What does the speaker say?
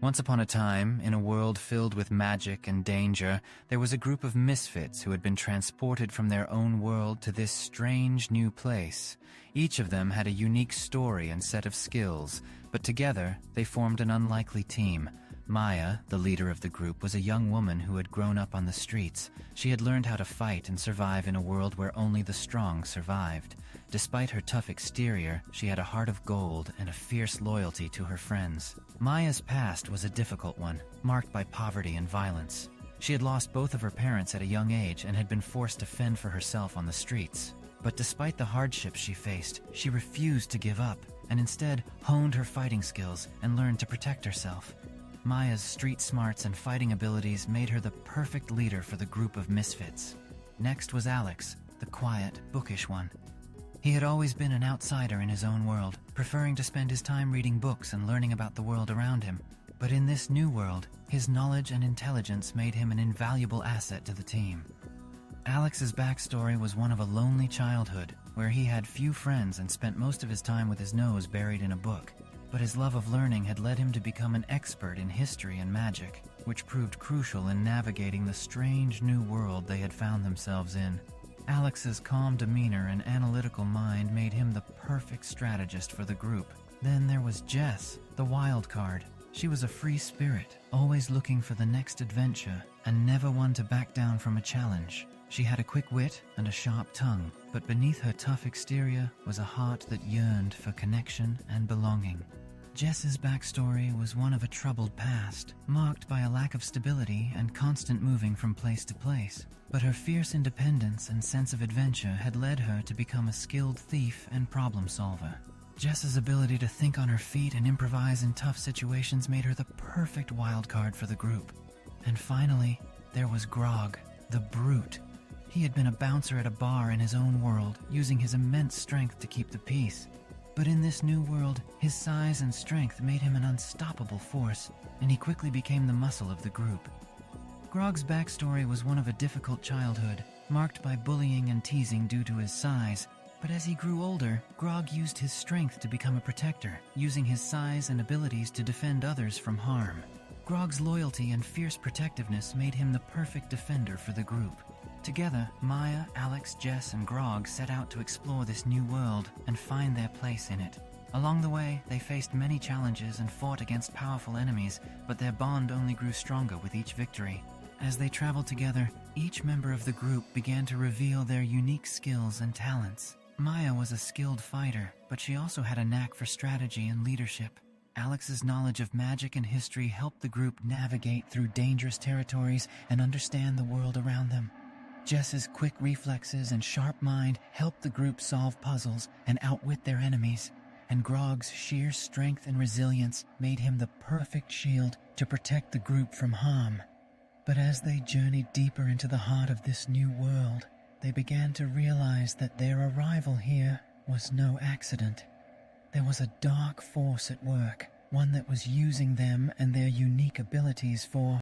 Once upon a time, in a world filled with magic and danger, there was a group of misfits who had been transported from their own world to this strange new place. Each of them had a unique story and set of skills, but together they formed an unlikely team. Maya, the leader of the group, was a young woman who had grown up on the streets. She had learned how to fight and survive in a world where only the strong survived. Despite her tough exterior, she had a heart of gold and a fierce loyalty to her friends. Maya's past was a difficult one, marked by poverty and violence. She had lost both of her parents at a young age and had been forced to fend for herself on the streets. But despite the hardships she faced, she refused to give up, and instead honed her fighting skills and learned to protect herself. Maya's street smarts and fighting abilities made her the perfect leader for the group of misfits. Next was Alex, the quiet, bookish one. He had always been an outsider in his own world, preferring to spend his time reading books and learning about the world around him. But in this new world, his knowledge and intelligence made him an invaluable asset to the team. Alex's backstory was one of a lonely childhood, where he had few friends and spent most of his time with his nose buried in a book. But his love of learning had led him to become an expert in history and magic, which proved crucial in navigating the strange new world they had found themselves in. Alex's calm demeanor and analytical mind made him the perfect strategist for the group. Then there was Jess, the wild card. She was a free spirit, always looking for the next adventure, and never one to back down from a challenge. She had a quick wit and a sharp tongue, but beneath her tough exterior was a heart that yearned for connection and belonging. Jess's backstory was one of a troubled past, marked by a lack of stability and constant moving from place to place. But her fierce independence and sense of adventure had led her to become a skilled thief and problem solver. Jess's ability to think on her feet and improvise in tough situations made her the perfect wildcard for the group. And finally, there was Grog, the brute. He had been a bouncer at a bar in his own world, using his immense strength to keep the peace. But in this new world, his size and strength made him an unstoppable force, and he quickly became the muscle of the group. Grog's backstory was one of a difficult childhood, marked by bullying and teasing due to his size. But as he grew older, Grog used his strength to become a protector, using his size and abilities to defend others from harm. Grog's loyalty and fierce protectiveness made him the perfect defender for the group. Together, Maya, Alex, Jess, and Grog set out to explore this new world and find their place in it. Along the way, they faced many challenges and fought against powerful enemies, but their bond only grew stronger with each victory. As they traveled together, each member of the group began to reveal their unique skills and talents. Maya was a skilled fighter, but she also had a knack for strategy and leadership. Alex's knowledge of magic and history helped the group navigate through dangerous territories and understand the world around them. Jess's quick reflexes and sharp mind helped the group solve puzzles and outwit their enemies, and Grog's sheer strength and resilience made him the perfect shield to protect the group from harm. But as they journeyed deeper into the heart of this new world, they began to realize that their arrival here was no accident. There was a dark force at work, one that was using them and their unique abilities for